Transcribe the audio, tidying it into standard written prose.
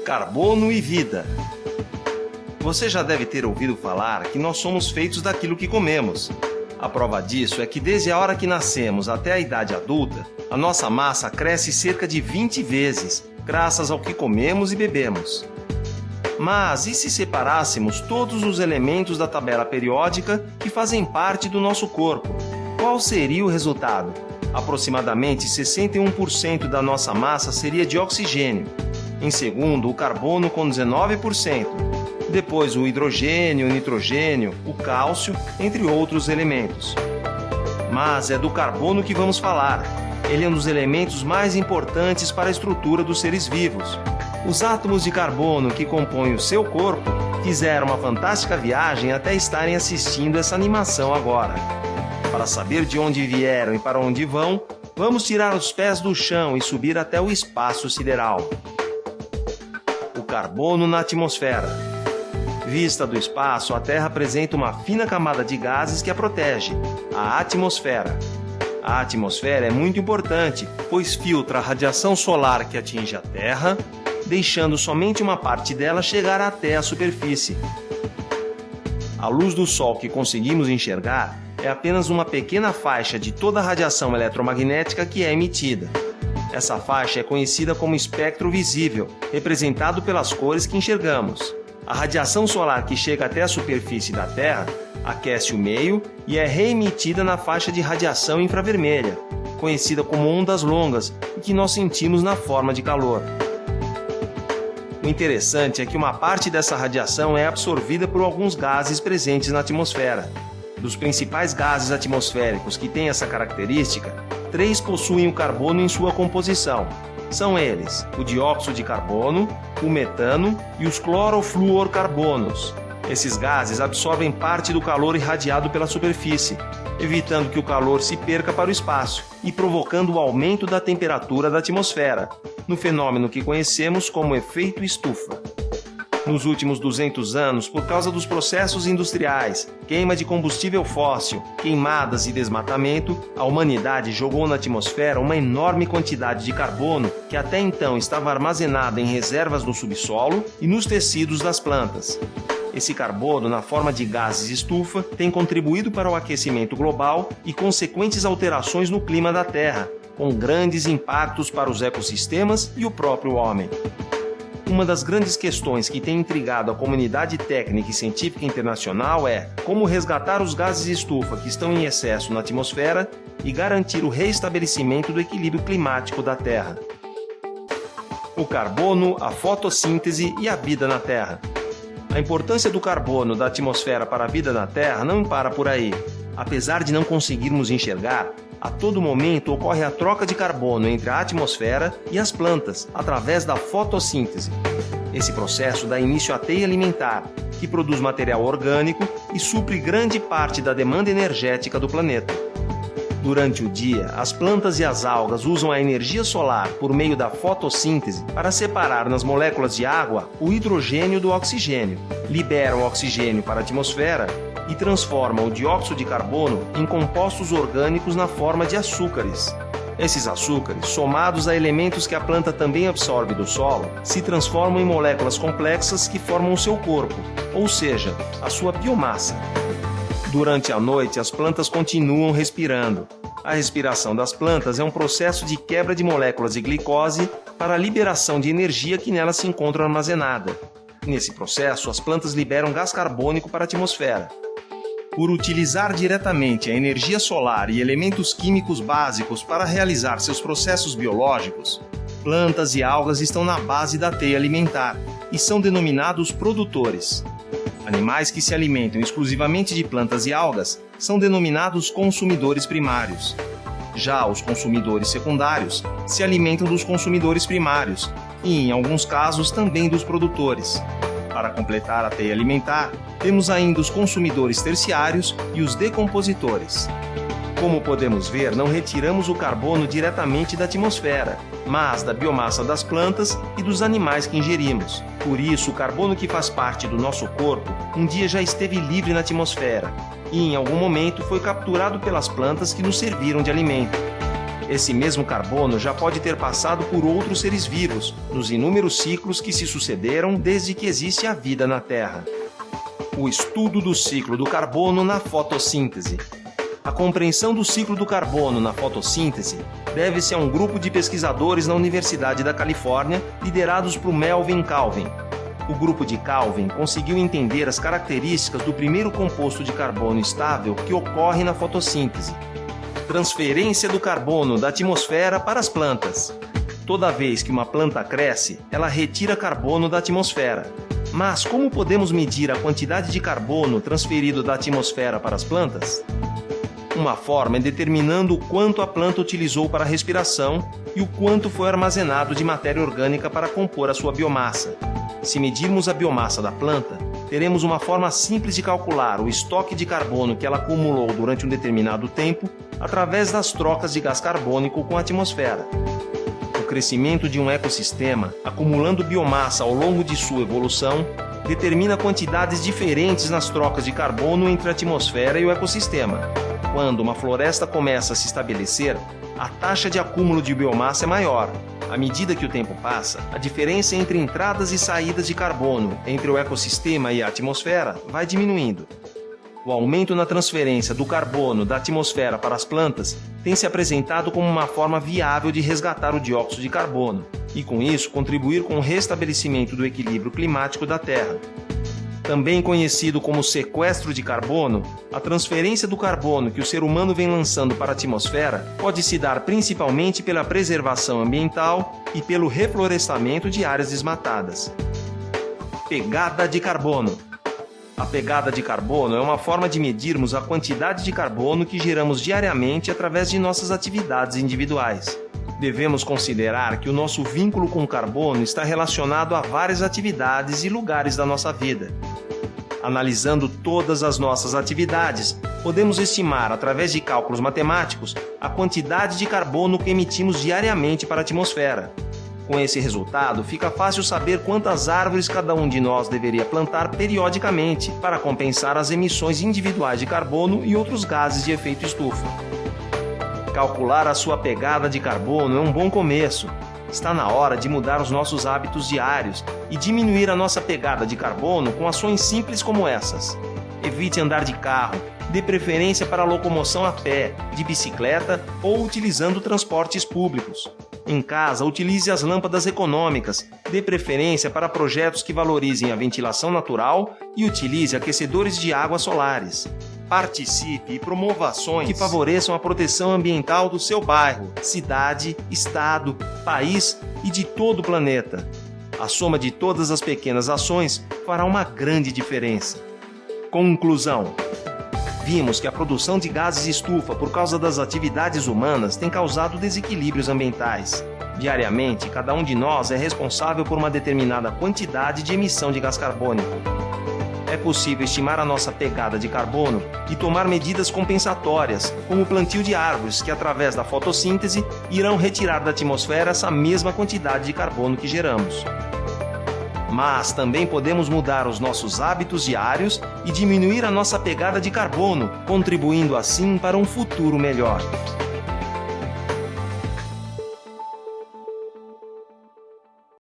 Carbono e vida. Você já deve ter ouvido falar que nós somos feitos daquilo que comemos. A prova disso é que desde a hora que nascemos até a idade adulta, a nossa massa cresce cerca de 20 vezes, graças ao que comemos e bebemos. Mas e se separássemos todos os elementos da tabela periódica que fazem parte do nosso corpo? Qual seria o resultado? Aproximadamente 61% da nossa massa seria de oxigênio. Em segundo, o carbono com 19%. Depois o hidrogênio, o nitrogênio, o cálcio, entre outros elementos. Mas é do carbono que vamos falar. Ele é um dos elementos mais importantes para a estrutura dos seres vivos. Os átomos de carbono que compõem o seu corpo fizeram uma fantástica viagem até estarem assistindo essa animação agora. Para saber de onde vieram e para onde vão, vamos tirar os pés do chão e subir até o espaço sideral. O carbono na atmosfera. Vista do espaço, a Terra apresenta uma fina camada de gases que a protege, a atmosfera. A atmosfera é muito importante, pois filtra a radiação solar que atinge a Terra, deixando somente uma parte dela chegar até a superfície. A luz do Sol que conseguimos enxergar é apenas uma pequena faixa de toda a radiação eletromagnética que é emitida. Essa faixa é conhecida como espectro visível, representado pelas cores que enxergamos. A radiação solar que chega até a superfície da Terra aquece o meio e é reemitida na faixa de radiação infravermelha, conhecida como ondas longas, e que nós sentimos na forma de calor. O interessante é que uma parte dessa radiação é absorvida por alguns gases presentes na atmosfera. Dos principais gases atmosféricos que têm essa característica, 3 possuem o carbono em sua composição. São eles o dióxido de carbono, o metano e os clorofluorcarbonos. Esses gases absorvem parte do calor irradiado pela superfície, evitando que o calor se perca para o espaço e provocando o aumento da temperatura da atmosfera, no fenômeno que conhecemos como efeito estufa. Nos últimos 200 anos, por causa dos processos industriais, queima de combustível fóssil, queimadas e desmatamento, a humanidade jogou na atmosfera uma enorme quantidade de carbono que até então estava armazenada em reservas no subsolo e nos tecidos das plantas. Esse carbono, na forma de gases estufa, tem contribuído para o aquecimento global e consequentes alterações no clima da Terra, com grandes impactos para os ecossistemas e o próprio homem. Uma das grandes questões que tem intrigado a comunidade técnica e científica internacional é como resgatar os gases estufa que estão em excesso na atmosfera e garantir o reestabelecimento do equilíbrio climático da Terra. O carbono, a fotossíntese e a vida na Terra. A importância do carbono da atmosfera para a vida na Terra não para por aí. Apesar de não conseguirmos enxergar, a todo momento ocorre a troca de carbono entre a atmosfera e as plantas, através da fotossíntese. Esse processo dá início à teia alimentar, que produz material orgânico e supre grande parte da demanda energética do planeta. Durante o dia, as plantas e as algas usam a energia solar por meio da fotossíntese para separar nas moléculas de água o hidrogênio do oxigênio, liberam o oxigênio para a atmosfera e transformam o dióxido de carbono em compostos orgânicos na forma de açúcares. Esses açúcares, somados a elementos que a planta também absorve do solo, se transformam em moléculas complexas que formam o seu corpo, ou seja, a sua biomassa. Durante a noite, as plantas continuam respirando. A respiração das plantas é um processo de quebra de moléculas de glicose para a liberação de energia que nelas se encontra armazenada. Nesse processo, as plantas liberam gás carbônico para a atmosfera. Por utilizar diretamente a energia solar e elementos químicos básicos para realizar seus processos biológicos, plantas e algas estão na base da teia alimentar e são denominados produtores. Animais que se alimentam exclusivamente de plantas e algas são denominados consumidores primários. Já os consumidores secundários se alimentam dos consumidores primários e, em alguns casos, também dos produtores. Para completar a teia alimentar, temos ainda os consumidores terciários e os decompositores. Como podemos ver, não retiramos o carbono diretamente da atmosfera, mas da biomassa das plantas e dos animais que ingerimos. Por isso, o carbono que faz parte do nosso corpo um dia já esteve livre na atmosfera e, em algum momento, foi capturado pelas plantas que nos serviram de alimento. Esse mesmo carbono já pode ter passado por outros seres vivos, nos inúmeros ciclos que se sucederam desde que existe a vida na Terra. O estudo do ciclo do carbono na fotossíntese. A compreensão do ciclo do carbono na fotossíntese deve-se a um grupo de pesquisadores na Universidade da Califórnia, liderados por Melvin Calvin. O grupo de Calvin conseguiu entender as características do primeiro composto de carbono estável que ocorre na fotossíntese. Transferência do carbono da atmosfera para as plantas. Toda vez que uma planta cresce, ela retira carbono da atmosfera. Mas como podemos medir a quantidade de carbono transferido da atmosfera para as plantas? Uma forma é determinando o quanto a planta utilizou para a respiração e o quanto foi armazenado de matéria orgânica para compor a sua biomassa. Se medirmos a biomassa da planta, teremos uma forma simples de calcular o estoque de carbono que ela acumulou durante um determinado tempo através das trocas de gás carbônico com a atmosfera. O crescimento de um ecossistema, acumulando biomassa ao longo de sua evolução, determina quantidades diferentes nas trocas de carbono entre a atmosfera e o ecossistema. Quando uma floresta começa a se estabelecer, a taxa de acúmulo de biomassa é maior. À medida que o tempo passa, a diferença entre entradas e saídas de carbono entre o ecossistema e a atmosfera vai diminuindo. O aumento na transferência do carbono da atmosfera para as plantas tem se apresentado como uma forma viável de resgatar o dióxido de carbono e, com isso, contribuir com o restabelecimento do equilíbrio climático da Terra. Também conhecido como sequestro de carbono, a transferência do carbono que o ser humano vem lançando para a atmosfera pode se dar principalmente pela preservação ambiental e pelo reflorestamento de áreas desmatadas. Pegada de carbono. A pegada de carbono é uma forma de medirmos a quantidade de carbono que geramos diariamente através de nossas atividades individuais. Devemos considerar que o nosso vínculo com o carbono está relacionado a várias atividades e lugares da nossa vida. Analisando todas as nossas atividades, podemos estimar, através de cálculos matemáticos, a quantidade de carbono que emitimos diariamente para a atmosfera. Com esse resultado, fica fácil saber quantas árvores cada um de nós deveria plantar periodicamente para compensar as emissões individuais de carbono e outros gases de efeito estufa. Calcular a sua pegada de carbono é um bom começo. Está na hora de mudar os nossos hábitos diários e diminuir a nossa pegada de carbono com ações simples como essas. Evite andar de carro, dê preferência para a locomoção a pé, de bicicleta ou utilizando transportes públicos. Em casa, utilize as lâmpadas econômicas, dê preferência para projetos que valorizem a ventilação natural e utilize aquecedores de água solares. Participe e promova ações que favoreçam a proteção ambiental do seu bairro, cidade, estado, país e de todo o planeta. A soma de todas as pequenas ações fará uma grande diferença. Conclusão: vimos que a produção de gases de estufa por causa das atividades humanas tem causado desequilíbrios ambientais. Diariamente, cada um de nós é responsável por uma determinada quantidade de emissão de gás carbônico. É possível estimar a nossa pegada de carbono e tomar medidas compensatórias, como o plantio de árvores que, através da fotossíntese, irão retirar da atmosfera essa mesma quantidade de carbono que geramos. Mas também podemos mudar os nossos hábitos diários e diminuir a nossa pegada de carbono, contribuindo assim para um futuro melhor.